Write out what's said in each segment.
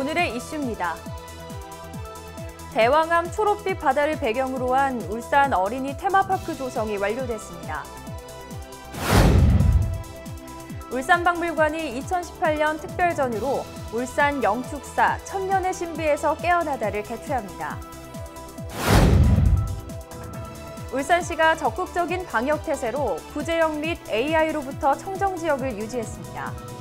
오늘의 이슈입니다. 대왕암 초록빛 바다를 배경으로 한 울산 어린이 테마파크 조성이 완료됐습니다. 울산박물관이 2018년 특별전으로 울산 영축사 천년의 신비에서 깨어나다를 개최합니다. 울산시가 적극적인 방역 태세로 구제역 및 AI로부터 청정지역을 유지했습니다.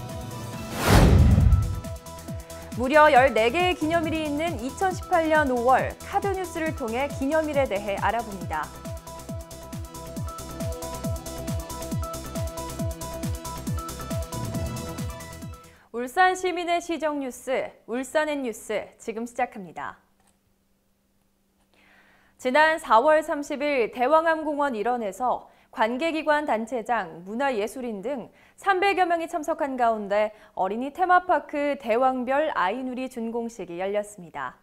무려 14개의 기념일이 있는 2018년 5월 카드뉴스를 통해 기념일에 대해 알아봅니다. 울산 시민의 시정 뉴스, 울산의 뉴스 지금 시작합니다. 지난 4월 30일 대왕암공원 일원에서 관계기관 단체장, 문화예술인 등 300여 명이 참석한 가운데 어린이 테마파크 대왕별 아이누리 준공식이 열렸습니다.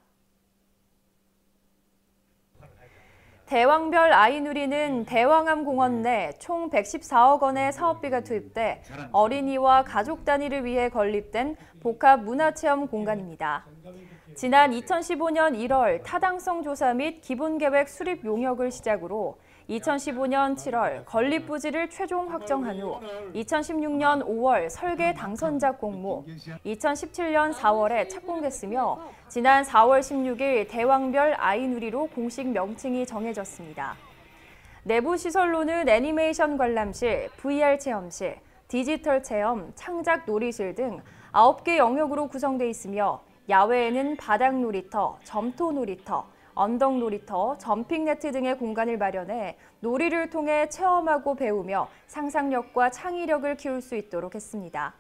대왕별 아이누리는 대왕암공원 내 총 114억 원의 사업비가 투입돼 어린이와 가족 단위를 위해 건립된 복합 문화체험 공간입니다. 지난 2015년 1월 타당성 조사 및 기본계획 수립 용역을 시작으로 2015년 7월 건립 부지를 최종 확정한 후 2016년 5월 설계 당선자 공모, 2017년 4월에 착공됐으며 지난 4월 16일 대왕별 아이누리로 공식 명칭이 정해졌습니다. 내부 시설로는 애니메이션 관람실, VR 체험실, 디지털 체험, 창작 놀이실 등 9개 영역으로 구성돼 있으며 야외에는 바닥 놀이터, 점토 놀이터, 언덕 놀이터, 점핑 네트 등의 공간을 마련해 놀이를 통해 체험하고 배우며 상상력과 창의력을 키울 수 있도록 했습니다.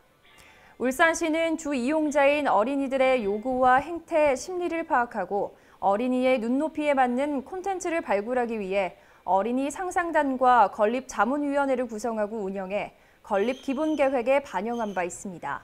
울산시는 주 이용자인 어린이들의 요구와 행태, 심리를 파악하고 어린이의 눈높이에 맞는 콘텐츠를 발굴하기 위해 어린이 상상단과 건립 자문위원회를 구성하고 운영해 건립 기본계획에 반영한 바 있습니다.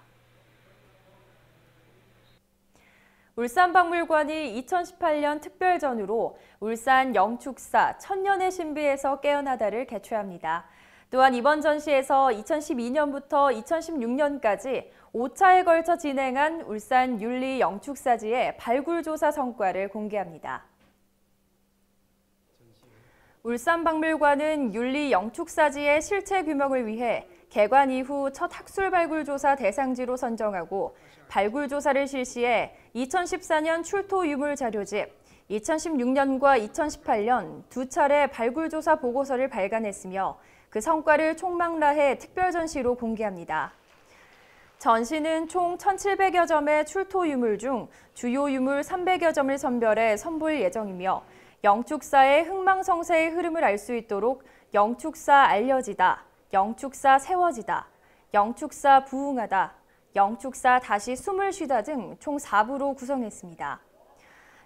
울산박물관이 2018년 특별전으로 울산 영축사 천년의 신비에서 깨어나다를 개최합니다. 또한 이번 전시에서 2012년부터 2016년까지 5차에 걸쳐 진행한 울산 율리 영축사지의 발굴조사 성과를 공개합니다. 울산박물관은 율리 영축사지의 실체 규명을 위해 개관 이후 첫 학술 발굴조사 대상지로 선정하고 발굴조사를 실시해 2014년 출토 유물 자료집, 2016년과 2018년 두 차례 발굴조사 보고서를 발간했으며 그 성과를 총망라해 특별전시로 공개합니다. 전시는 총 1,700여 점의 출토 유물 중 주요 유물 300여 점을 선별해 선보일 예정이며 영축사의 흥망성쇠의 흐름을 알 수 있도록 영축사 알려지다, 영축사 세워지다, 영축사 부흥하다, 영축사 다시 숨을 쉬다 등 총 4부로 구성했습니다.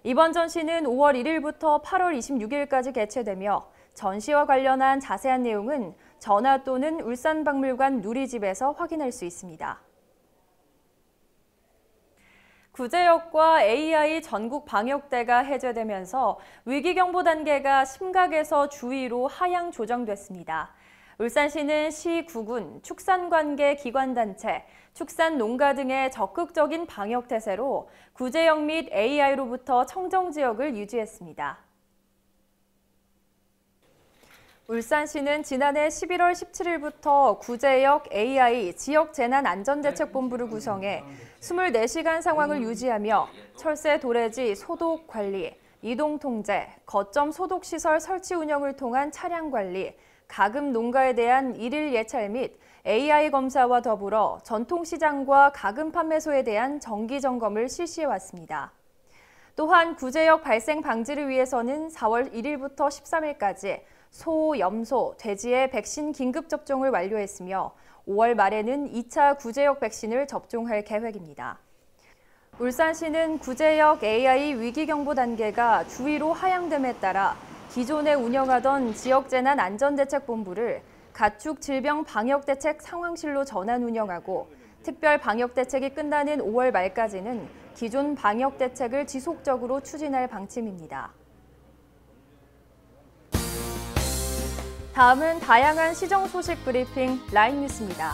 이번 전시는 5월 1일부터 8월 26일까지 개최되며 전시와 관련한 자세한 내용은 전화 또는 울산박물관 누리집에서 확인할 수 있습니다. 구제역과 AI 전국 방역대가 해제되면서 위기경보 단계가 심각에서 주의로 하향 조정됐습니다. 울산시는 시, 구군, 축산관계 기관단체, 축산농가 등의 적극적인 방역 태세로 구제역 및 AI로부터 청정지역을 유지했습니다. 울산시는 지난해 11월 17일부터 구제역 AI 지역재난안전대책본부를 구성해 24시간 상황을 유지하며 철새 도래지 소독 관리, 이동 통제, 거점 소독시설 설치 운영을 통한 차량 관리, 가금 농가에 대한 일일 예찰 및 AI 검사와 더불어 전통시장과 가금 판매소에 대한 정기 점검을 실시해왔습니다. 또한 구제역 발생 방지를 위해서는 4월 1일부터 13일까지 소, 염소, 돼지의 백신 긴급 접종을 완료했으며 5월 말에는 2차 구제역 백신을 접종할 계획입니다. 울산시는 구제역 AI 위기경보 단계가 주의로 하향됨에 따라 기존에 운영하던 지역재난안전대책본부를 가축 질병 방역대책 상황실로 전환 운영하고 특별 방역대책이 끝나는 5월 말까지는 기존 방역대책을 지속적으로 추진할 방침입니다. 다음은 다양한 시정 소식 브리핑 라인 뉴스입니다.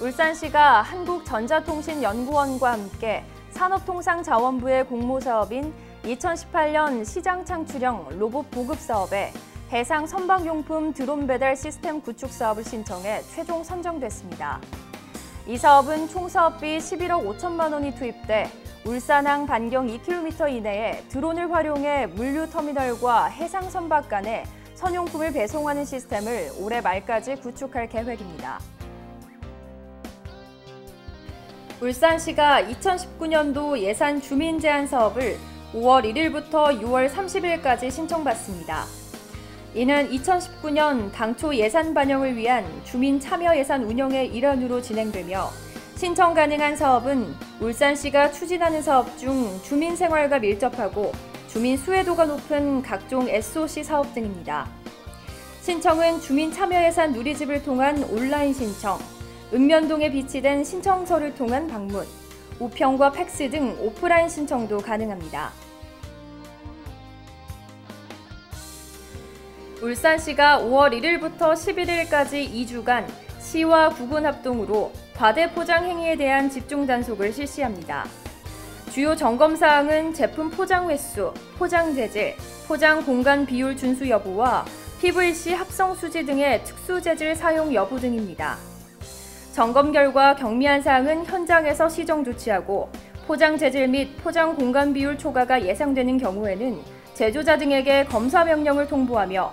울산시가 한국전자통신연구원과 함께 산업통상자원부의 공모사업인 2018년 시장창출형 로봇 보급사업에 해상 선박용품 드론 배달 시스템 구축 사업을 신청해 최종 선정됐습니다. 이 사업은 총 사업비 11억 5천만 원이 투입돼 울산항 반경 2km 이내에 드론을 활용해 물류터미널과 해상 선박 간에 선용품을 배송하는 시스템을 올해 말까지 구축할 계획입니다. 울산시가 2019년도 예산 주민 제한 사업을 5월 1일부터 6월 30일까지 신청받습니다. 이는 2019년 당초 예산 반영을 위한 주민 참여 예산 운영의 일환으로 진행되며 신청 가능한 사업은 울산시가 추진하는 사업 중 주민 생활과 밀접하고 주민 수혜도가 높은 각종 SOC 사업 등입니다. 신청은 주민 참여 예산 누리집을 통한 온라인 신청, 읍면동에 비치된 신청서를 통한 방문, 우편과 팩스 등 오프라인 신청도 가능합니다. 울산시가 5월 1일부터 11일까지 2주간 시와 구군 합동으로 과대포장 행위에 대한 집중 단속을 실시합니다. 주요 점검사항은 제품 포장 횟수, 포장 재질, 포장 공간 비율 준수 여부와 PVC 합성 수지 등의 특수 재질 사용 여부 등입니다. 점검 결과 경미한 사항은 현장에서 시정 조치하고 포장 재질 및 포장 공간 비율 초과가 예상되는 경우에는 제조자 등에게 검사 명령을 통보하며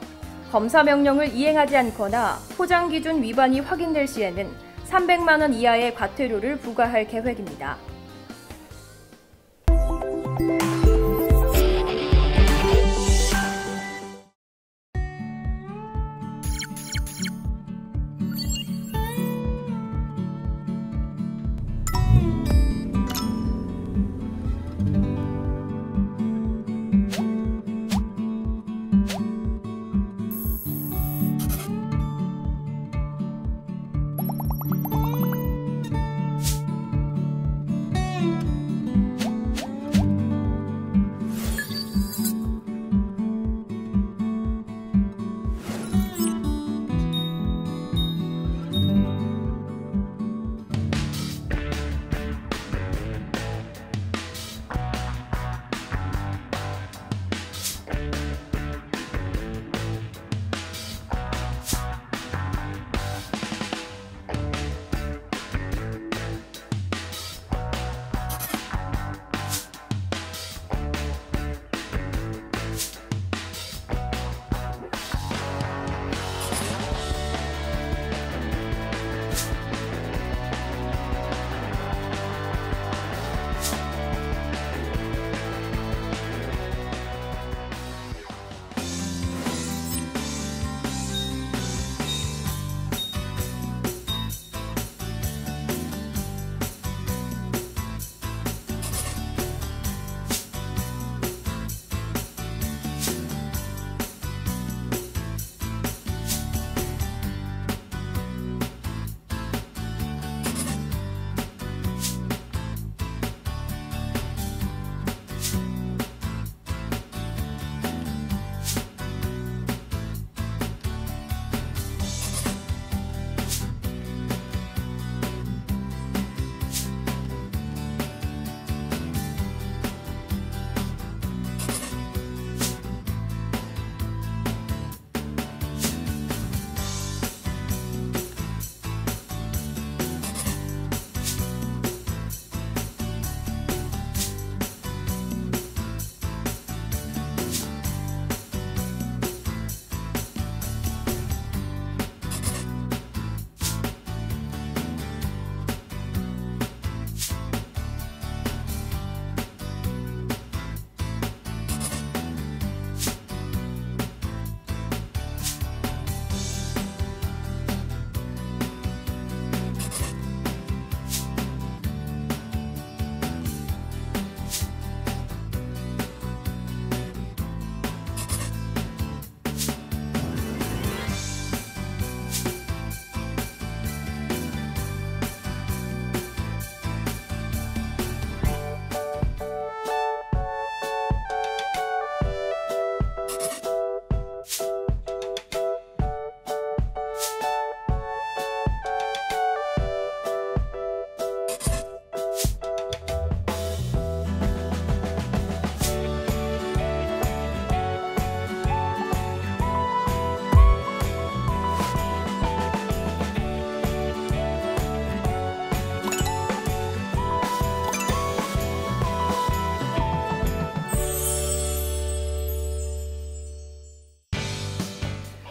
검사 명령을 이행하지 않거나 포장 기준 위반이 확인될 시에는 300만 원 이하의 과태료를 부과할 계획입니다.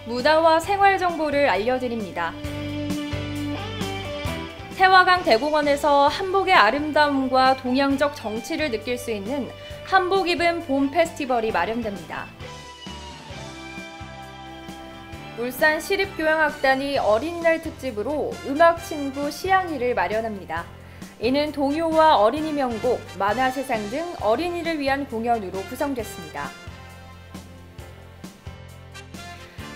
문화와 생활 정보를 알려드립니다. 태화강 대공원에서 한복의 아름다움과 동양적 정치를 느낄 수 있는 한복 입은 봄 페스티벌이 마련됩니다. 울산 시립교향악단이 어린이날 특집으로 음악친구 시향이를 마련합니다. 이는 동요와 어린이 명곡, 만화세상 등 어린이를 위한 공연으로 구성됐습니다.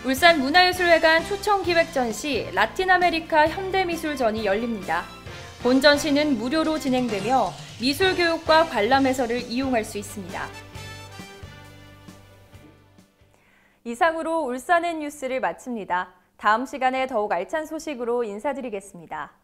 울산문화예술회관 초청기획전시 라틴아메리카 현대미술전이 열립니다. 본 전시는 무료로 진행되며 미술교육과 관람 해설을 이용할 수 있습니다. 이상으로 울산의 뉴스를 마칩니다. 다음 시간에 더욱 알찬 소식으로 인사드리겠습니다.